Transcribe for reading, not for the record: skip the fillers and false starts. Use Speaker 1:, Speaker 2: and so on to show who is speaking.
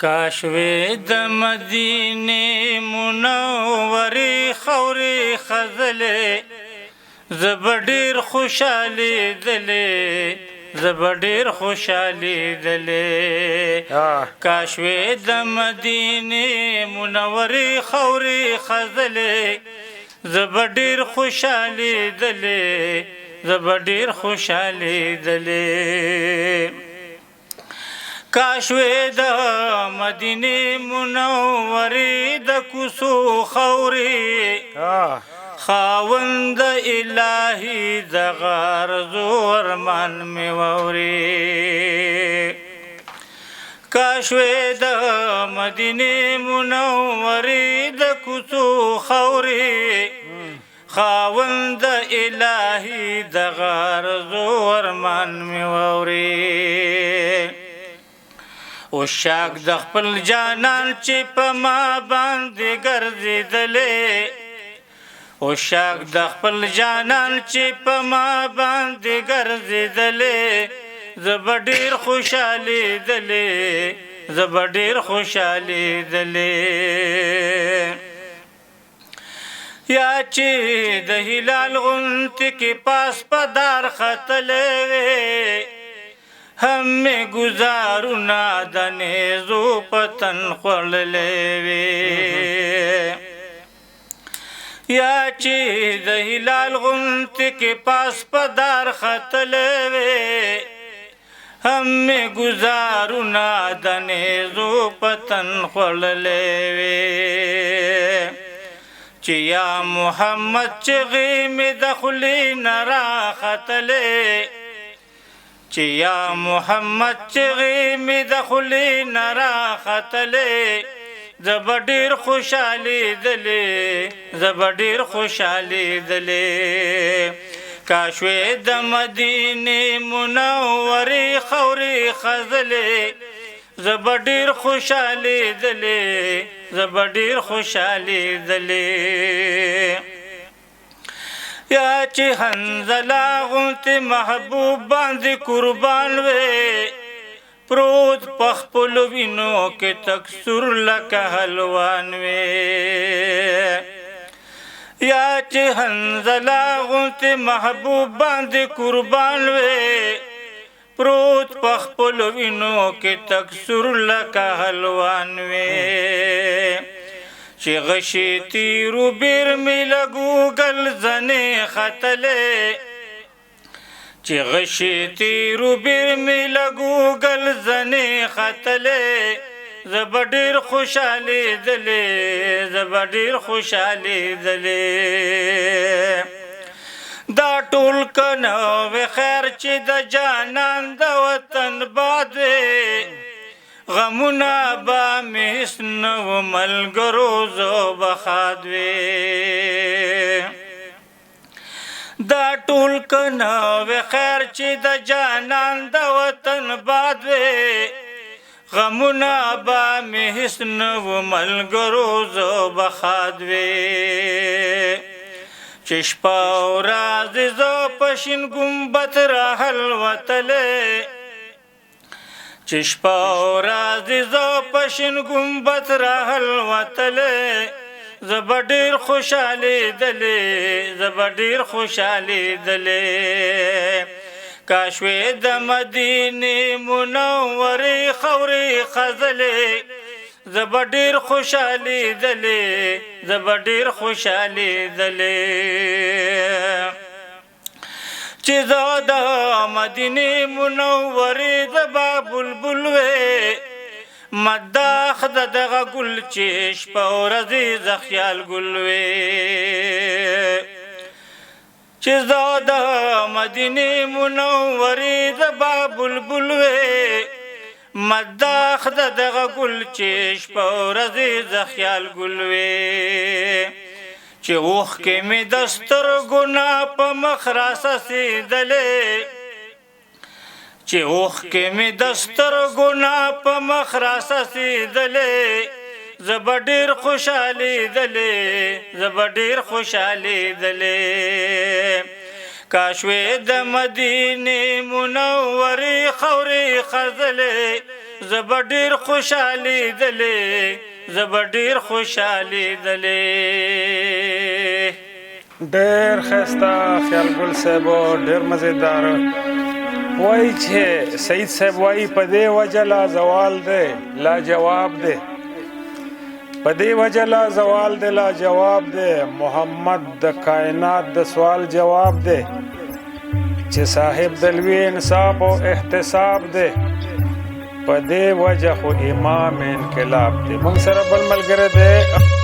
Speaker 1: کاشوې د مدینې منورې خاورې خزلې زه به ډېر خوشحالېدلې زه به ډېر خوشحالېدلې کاشوې د مدینې منورې خاورې خزلې زه به ډېر خوشحالېدلې زه به ډېر خوشحالېدلې کاشوې د مدینې منورې د کوڅو خاورې خاوند الهي دغه آرزو ارمان مې واورې کاشوې د مدینې منورې د کوڅو خاورې خاوند الهي دغه آرزو ارمان مې واورې عشاق د خپل جانان چې په ما باندې ګرځېدلې عشاق د خپل جانان چې په ما باندې ګرځېدلې زه به ډېر خوشحالېدلې زه به ډېر خوشحالېدلې یا چې د هلال غونډې کې پاس په دار ختلې وې هم می گزارونه د نیزو پتن خوړلې وې یا چې د هلال غونډې کې پاس په دار ختلې وې هم می گزارونه د نیزو پتن خوړلې وې چې یا محمد چغې مې د خولې نه راختلې چې یا محمد چغې مې د خولې نه راختلې زه به ډېر خوشحالېدلې زه به ډېر خوشحالېدلې کاشوې د مدینې منورې خاورې خزلې زه به ډېر خوشحالېدلې زه به ډېر خوشحالېدلې یا چې حنظله غوندې محبوب باندې قربان وې پروت په خپلو وینو کې تک سور لکه حلوان وې یا چې حنظله غوندې محبوب باندې قربان وې پروت په خپلو وینو کې تک سور لکه حلوان وې چې غشي تیرو بیر مې له ګوګل زنې ختلې چې غشي تیرو بیر مې له ګوګل زنې ختلې زه به ډېر خوشحالېدلې زه به ډېر خوشحالېدلې دا ټول که نه وې خیر چې د جانان د وطن باد وې غمونه به مې هېڅ نه و ملګرو زه به ښاد وې دا ټول که نه وې خیر چې د جانان د وطن باد وې غمونه به مې هېڅ نه و ملګرو زه به ښاد وې چې شپه او ورځ زه په شین ګمبد راهلوتلې چې شپه او ورځ زه په شین ګمبد راهلوتلې زه به ډېر خوشحالېدلې زه به ډېر خوشحالېدلې کاشوې د مدینې منورې خاورې خزلې زه به ډېر خوشحالېدلې زه به ډېر خوشحالېدلې چې زه د مدینې منورې د با بلبل وې مداح د دغه ګل چې شپه ورځې زه خیال ګل وې چې زه د مدینې منورې د با بلبل وې مداح د دغه ګل چې شپه ورځې زه خیال ګل وې چې اوښکې مې د سترګو نه په مخ راڅڅېدلې چې اوښکې مې د سترګو نه په مخ راڅڅېدلې زه به ډېر خوشحالېدلې زه به ډېر خوشحالېدلې کاشوې د مدینې منورې خاورې خزلې زب ډیر خوشالي دلې زب ډیر خوشالي دلې
Speaker 2: ډیر خسته خیال ګل صاحب ډیر مزیدار وای چې سید صاحب وای په دې وجه لا زوال دی لا جواب دی په دې وجه لا زوال دی لا جواب دی محمد د کائنات د سوال جواب دی چې صاحب دلوي انصاف او احتساب دی په دې وجه خو امام انقلاب دی موږ سره بل ملګری دی